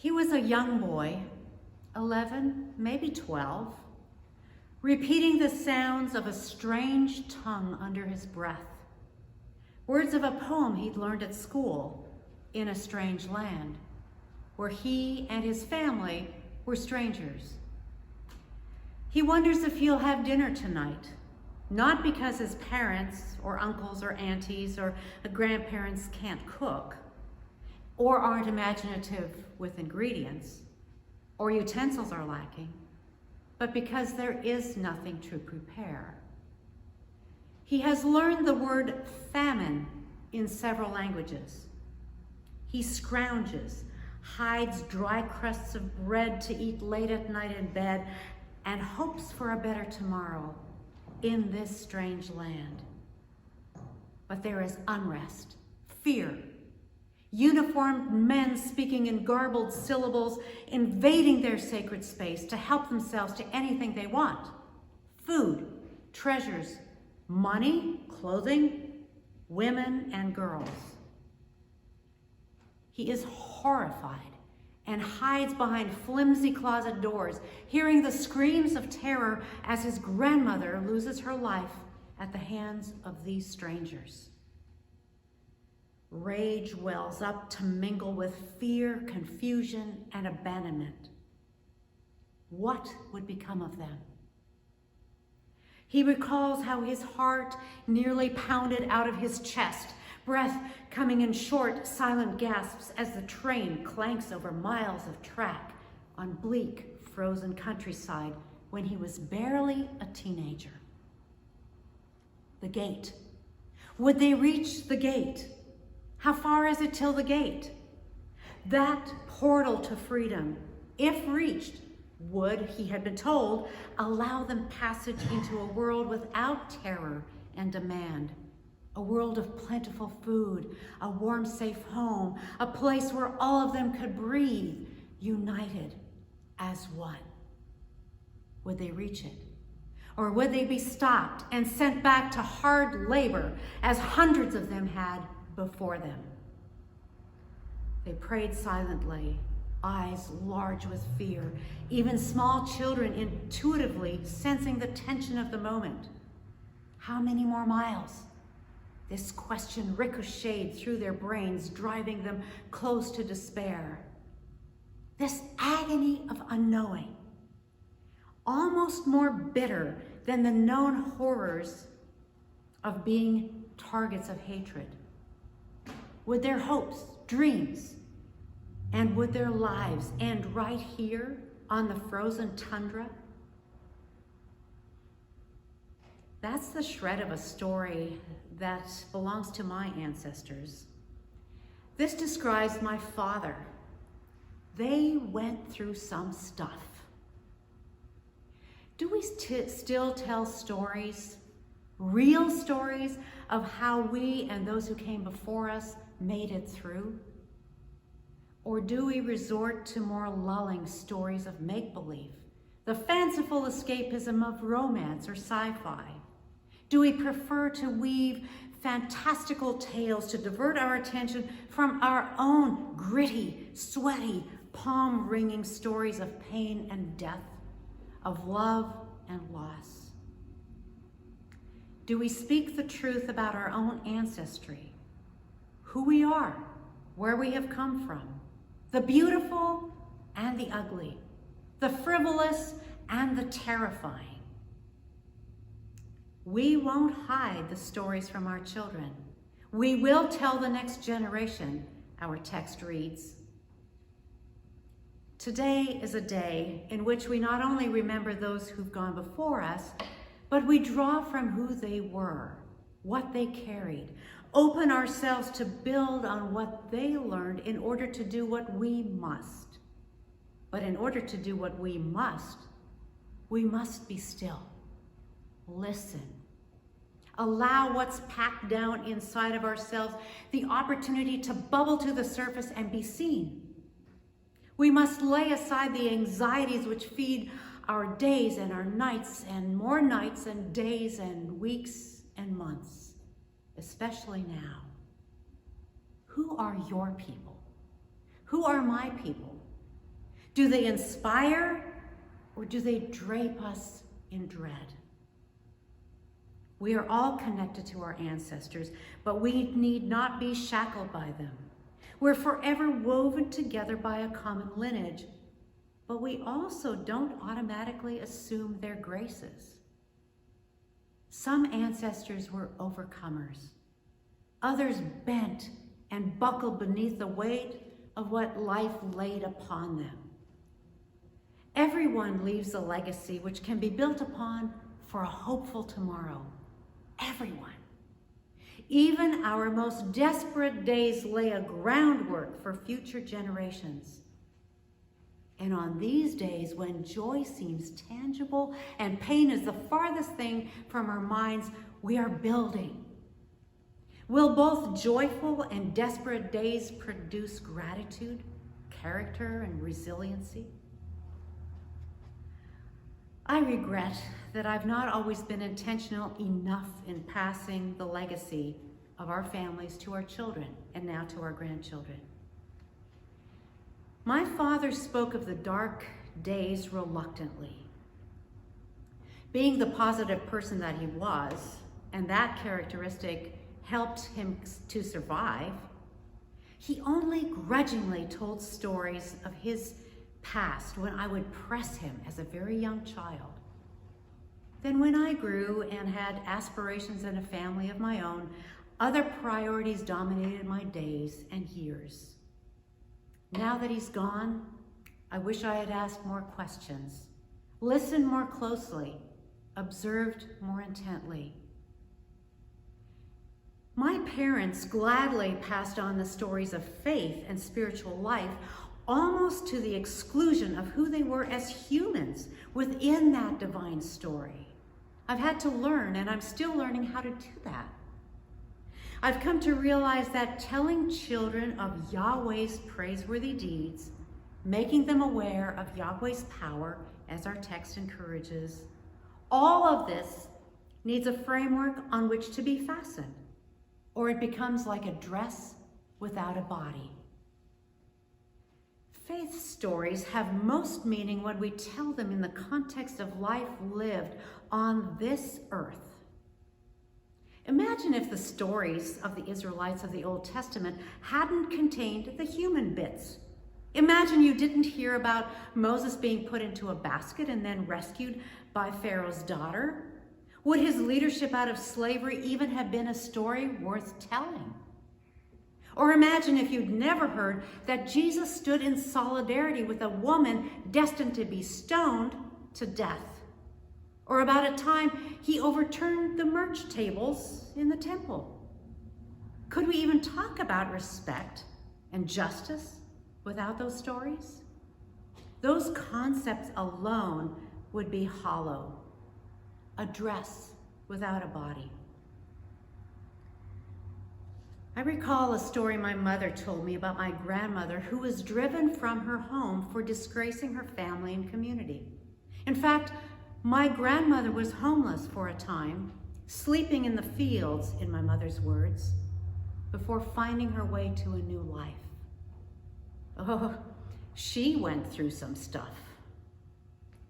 He was a young boy, 11, maybe 12, repeating the sounds of a strange tongue under his breath. Words of a poem he'd learned at school in a strange land, where he and his family were strangers. He wonders if he'll have dinner tonight, not because his parents or uncles or aunties or grandparents can't cook, or aren't imaginative with ingredients, or utensils are lacking, but because there is nothing to prepare. He has learned the word famine in several languages. He scrounges, hides dry crusts of bread to eat late at night in bed, and hopes for a better tomorrow in this strange land. But there is unrest, fear, uniformed men speaking in garbled syllables, invading their sacred space to help themselves to anything they want. Food, treasures, money, clothing, women, and girls. He is horrified and hides behind flimsy closet doors, hearing the screams of terror as his grandmother loses her life at the hands of these strangers. Rage wells up to mingle with fear, confusion, and abandonment. What would become of them? He recalls how his heart nearly pounded out of his chest, breath coming in short, silent gasps as the train clanks over miles of track on bleak, frozen countryside when he was barely a teenager. The gate. Would they reach the gate? How far is it till the gate? That portal to freedom, if reached, would, he had been told, allow them passage into a world without terror and demand. A world of plentiful food, a warm, safe home, a place where all of them could breathe, united as one. Would they reach it? Or would they be stopped and sent back to hard labor, as hundreds of them had before them? They prayed silently, eyes large with fear, even small children intuitively sensing the tension of the moment. How many more miles? This question ricocheted through their brains, driving them close to despair. This agony of unknowing, almost more bitter than the known horrors of being targets of hatred. Would their hopes, dreams, and would their lives end right here on the frozen tundra? That's the shred of a story that belongs to my ancestors. This describes my father. They went through some stuff. Do we still tell stories, real stories, of how we and those who came before us made it through? Or do we resort to more lulling stories of make-believe, the fanciful escapism of romance or sci-fi? Do we prefer to weave fantastical tales to divert our attention from our own gritty, sweaty, palm-wringing stories of pain and death, of love and loss? Do we speak the truth about our own ancestry, who we are, where we have come from, the beautiful and the ugly, the frivolous and the terrifying? We won't hide the stories from our children. We will tell the next generation, our text reads. Today is a day in which we not only remember those who've gone before us, but we draw from who they were, what they carried, open ourselves to build on what they learned in order to do what we must. But in order to do what we must be still. Listen. Allow what's packed down inside of ourselves the opportunity to bubble to the surface and be seen. We must lay aside the anxieties which feed our days and our nights, and more nights and days and weeks and months, especially now. Who are your people? Who are my people? Do they inspire, or do they drape us in dread? We are all connected to our ancestors, but we need not be shackled by them. We're forever woven together by a common lineage, but we also don't automatically assume their graces. Some ancestors were overcomers. Others bent and buckled beneath the weight of what life laid upon them. Everyone leaves a legacy which can be built upon for a hopeful tomorrow. Everyone. Even our most desperate days lay a groundwork for future generations. And on these days when joy seems tangible and pain is the farthest thing from our minds, we are building. Will both joyful and desperate days produce gratitude, character, and resiliency? I regret that I've not always been intentional enough in passing the legacy of our families to our children and now to our grandchildren. My father spoke of the dark days reluctantly. Being the positive person that he was, and that characteristic helped him to survive, he only grudgingly told stories of his past when I would press him as a very young child. Then when I grew and had aspirations and a family of my own, other priorities dominated my days and years. Now that he's gone, I wish I had asked more questions, listened more closely, observed more intently. My parents gladly passed on the stories of faith and spiritual life, almost to the exclusion of who they were as humans within that divine story. I've had to learn, and I'm still learning how to do that. I've come to realize that telling children of Yahweh's praiseworthy deeds, making them aware of Yahweh's power, as our text encourages, all of this needs a framework on which to be fastened, or it becomes like a dress without a body. Faith stories have most meaning when we tell them in the context of life lived on this earth. Imagine if the stories of the Israelites of the Old Testament hadn't contained the human bits. Imagine you didn't hear about Moses being put into a basket and then rescued by Pharaoh's daughter. Would his leadership out of slavery even have been a story worth telling? Or imagine if you'd never heard that Jesus stood in solidarity with a woman destined to be stoned to death. Or about a time he overturned the merch tables in the temple. Could we even talk about respect and justice without those stories? Those concepts alone would be hollow, a dress without a body. I recall a story my mother told me about my grandmother who was driven from her home for disgracing her family and community. In fact, my grandmother was homeless for a time, sleeping in the fields, in my mother's words, before finding her way to a new life. Oh, she went through some stuff.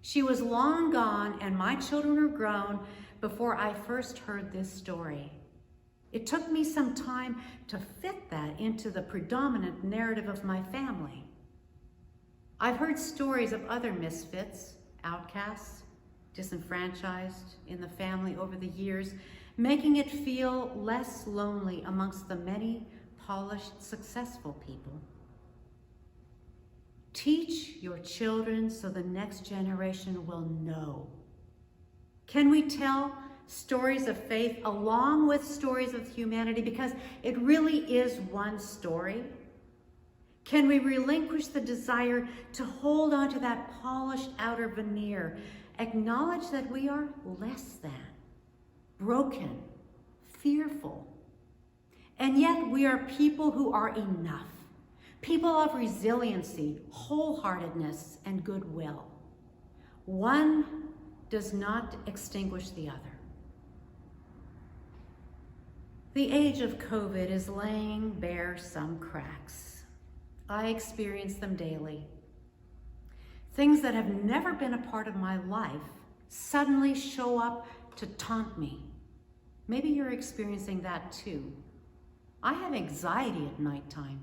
She was long gone and my children were grown before I first heard this story. It took me some time to fit that into the predominant narrative of my family. I've heard stories of other misfits, outcasts, disenfranchised in the family over the years, making it feel less lonely amongst the many polished, successful people. Teach your children so the next generation will know. Can we tell stories of faith along with stories of humanity, because it really is one story? Can we relinquish the desire to hold on to that polished outer veneer, acknowledge that we are less than, broken, fearful, and yet we are people who are enough, people of resiliency, wholeheartedness, and goodwill. One does not extinguish the other. The age of COVID is laying bare some cracks. I experience them daily. Things that have never been a part of my life suddenly show up to taunt me. Maybe you're experiencing that too. I have anxiety at nighttime.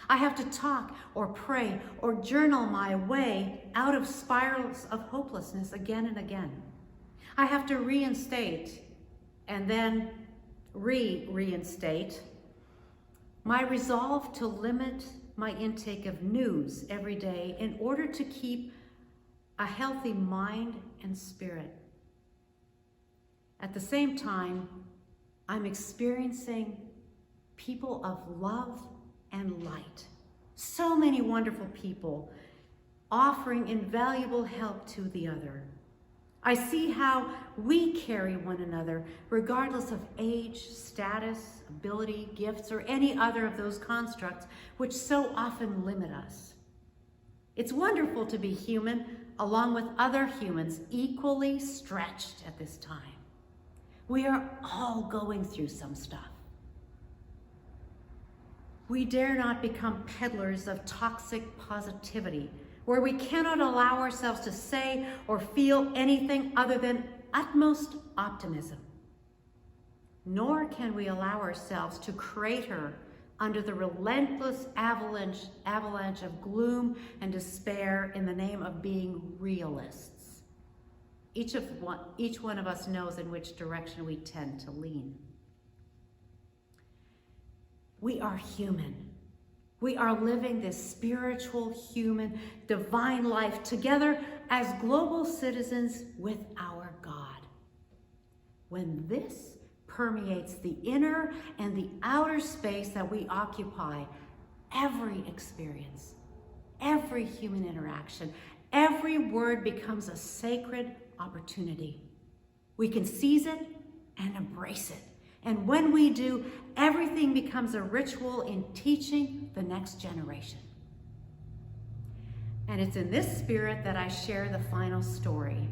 I have to talk or pray or journal my way out of spirals of hopelessness again and again. I have to reinstate and then reinstate my resolve to limit my intake of news every day in order to keep a healthy mind and spirit. At the same time, I'm experiencing people of love and light. So many wonderful people offering invaluable help to the other. I see how we carry one another regardless of age, status, ability, gifts, or any other of those constructs which so often limit us. It's wonderful to be human along with other humans equally stretched at this time. We are all going through some stuff. We dare not become peddlers of toxic positivity, where we cannot allow ourselves to say or feel anything other than utmost optimism. Nor can we allow ourselves to crater under the relentless avalanche of gloom and despair in the name of being realists. Each one of us knows in which direction we tend to lean. We are human. We are living this spiritual, human, divine life together as global citizens with our God. When this permeates the inner and the outer space that we occupy, every experience, every human interaction, every word becomes a sacred opportunity. We can seize it and embrace it. And when we do, everything becomes a ritual in teaching the next generation. And it's in this spirit that I share the final story.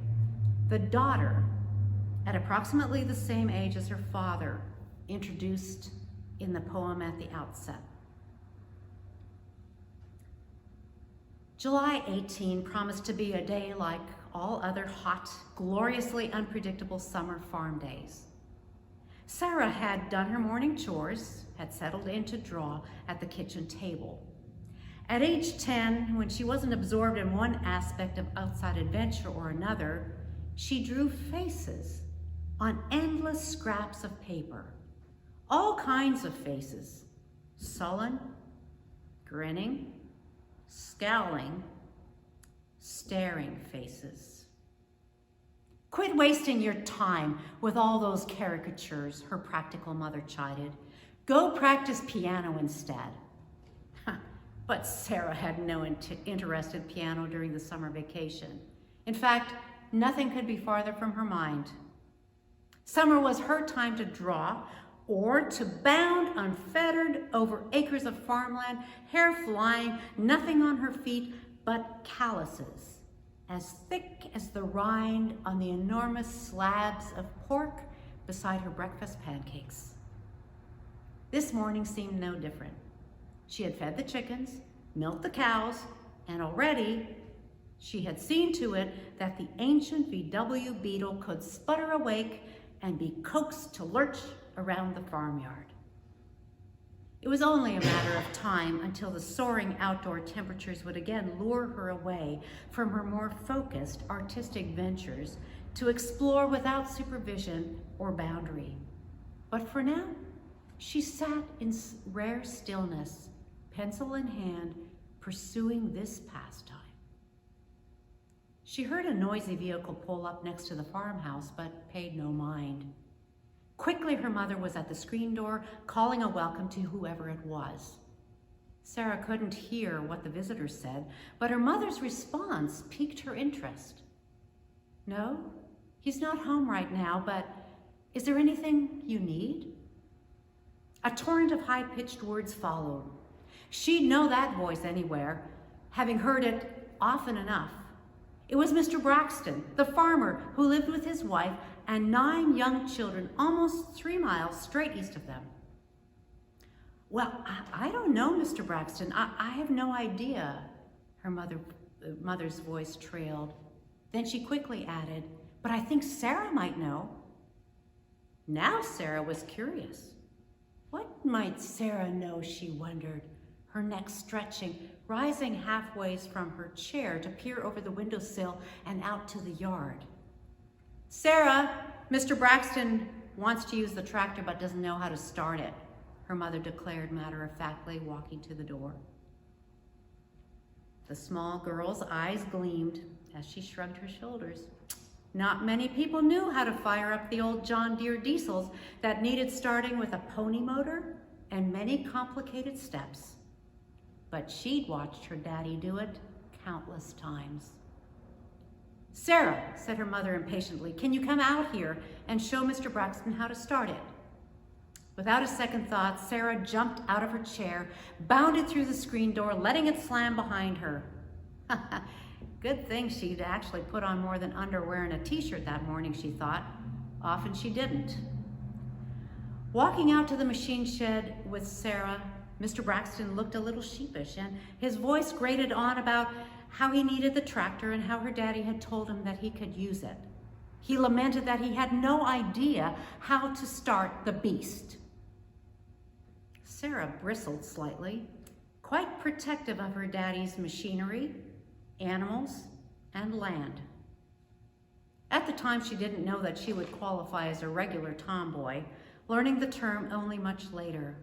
The daughter, at approximately the same age as her father, introduced in the poem at the outset. July 18 promised to be a day like all other hot, gloriously unpredictable summer farm days. Sarah had done her morning chores, had settled in to draw at the kitchen table. At age 10, when she wasn't absorbed in one aspect of outside adventure or another, she drew faces on endless scraps of paper. All kinds of faces: sullen, grinning, scowling, staring faces. "Quit wasting your time with all those caricatures," her practical mother chided. "Go practice piano instead." But Sarah had no interest in piano during the summer vacation. In fact, nothing could be farther from her mind. Summer was her time to draw or to bound unfettered over acres of farmland, hair flying, nothing on her feet but calluses as thick as the rind on the enormous slabs of pork beside her breakfast pancakes. This morning seemed no different. She had fed the chickens, milked the cows, and already she had seen to it that the ancient VW Beetle could sputter awake and be coaxed to lurch around the farmyard. It was only a matter of time until the soaring outdoor temperatures would again lure her away from her more focused artistic ventures to explore without supervision or boundary. But for now, she sat in rare stillness, pencil in hand, pursuing this pastime. She heard a noisy vehicle pull up next to the farmhouse, but paid no mind. Quickly, her mother was at the screen door, calling a welcome to whoever it was. Sarah couldn't hear what the visitor said, but her mother's response piqued her interest. "No, he's not home right now, but is there anything you need?" A torrent of high-pitched words followed. She'd know that voice anywhere, having heard it often enough. It was Mr. Braxton, the farmer who lived with his wife and 9 young children almost 3 miles straight east of them. "Well, I don't know, Mr. Braxton. I have no idea," her mother The mother's voice trailed. Then she quickly added, "But I think Sarah might know." Now Sarah was curious. What might Sarah know, she wondered, her neck stretching, rising halfway from her chair to peer over the windowsill and out to the yard. "Sarah, Mr. Braxton wants to use the tractor but doesn't know how to start it," her mother declared matter-of-factly, walking to the door. The small girl's eyes gleamed as she shrugged her shoulders. Not many people knew how to fire up the old John Deere diesels that needed starting with a pony motor and many complicated steps. But she'd watched her daddy do it countless times. "Sarah," said her mother impatiently, "can you come out here and show Mr. Braxton how to start it?" Without a second thought, Sarah jumped out of her chair, bounded through the screen door, letting it slam behind her. Good thing she'd actually put on more than underwear and a t-shirt that morning, she thought. Often she didn't. Walking out to the machine shed with Sarah, Mr. Braxton looked a little sheepish, and his voice grated on about how he needed the tractor and how her daddy had told him that he could use it. He lamented that he had no idea how to start the beast. Sarah bristled slightly, quite protective of her daddy's machinery, animals, and land. At the time, she didn't know that she would qualify as a regular tomboy, learning the term only much later.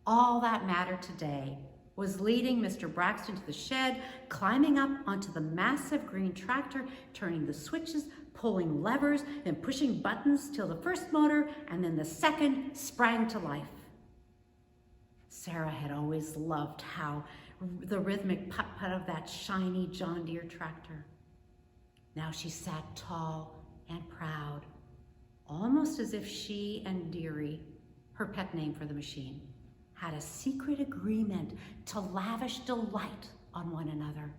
All that mattered today was leading Mr. Braxton to the shed, climbing up onto the massive green tractor, turning the switches, pulling levers, then pushing buttons till the first motor and then the second sprang to life. Sarah had always loved how the rhythmic putt-putt of that shiny John Deere tractor. Now she sat tall and proud, almost as if she and Dearie, her pet name for the machine, had a secret agreement to lavish delight on one another.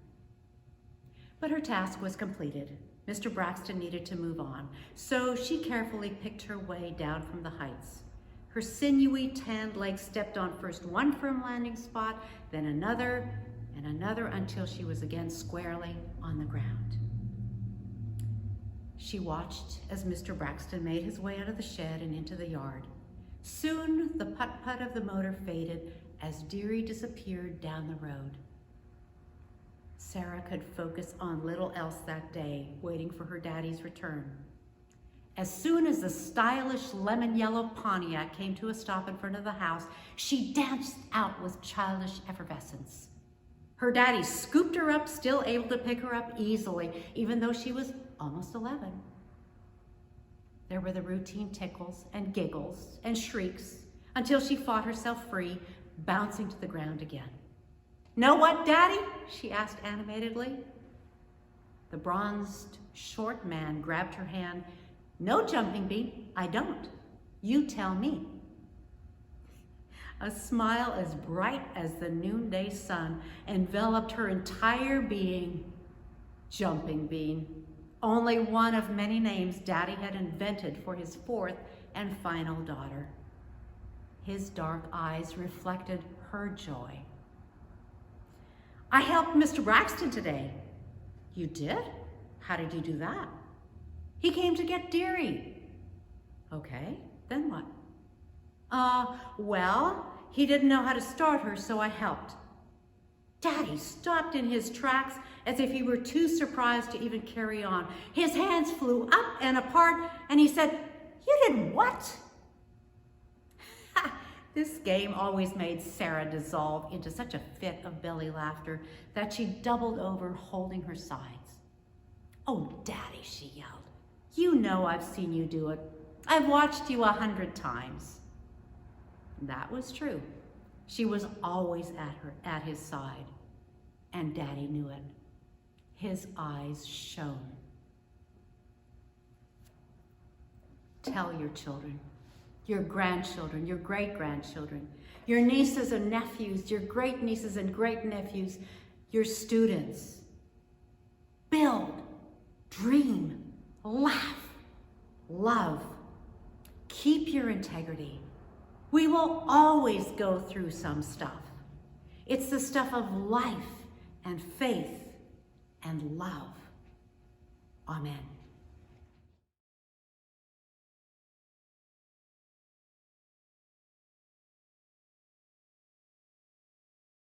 But her task was completed. Mr. Braxton needed to move on, so she carefully picked her way down from the heights. Her sinewy, tanned legs stepped on first one firm landing spot, then another, and another until she was again squarely on the ground. She watched as Mr. Braxton made his way out of the shed and into the yard. Soon, the putt-putt of the motor faded as Dearie disappeared down the road. Sarah could focus on little else that day, waiting for her daddy's return. As soon as the stylish lemon yellow Pontiac came to a stop in front of the house, she danced out with childish effervescence. Her daddy scooped her up, still able to pick her up easily, even though she was almost 11. There were the routine tickles and giggles and shrieks until she fought herself free, bouncing to the ground again. "Know what, Daddy?" she asked animatedly. The bronzed, short man grabbed her hand. "No, Jumping Bean, I don't. You tell me." A smile as bright as the noonday sun enveloped her entire being. Jumping Bean. Only one of many names Daddy had invented for his fourth and final daughter. His dark eyes reflected her joy. "I helped Mr. Braxton today." "You did? How did you do that?" "He came to get Dearie." "Okay, then what?" Well, he didn't know how to start her, so I helped." Daddy stopped in his tracks as if he were too surprised to even carry on. His hands flew up and apart, and he said, "You did what?" This game always made Sarah dissolve into such a fit of belly laughter that she doubled over, holding her sides. "Oh, Daddy," she yelled, "you know I've seen you do it. I've watched you 100 times. That was true. She was always at his side, and Daddy knew it. His eyes shone. Tell your children, your grandchildren, your great-grandchildren, your nieces and nephews, your great-nieces and great-nephews, your students. Build, dream, laugh, love. Keep your integrity. We will always go through some stuff. It's the stuff of life and faith and love. Amen.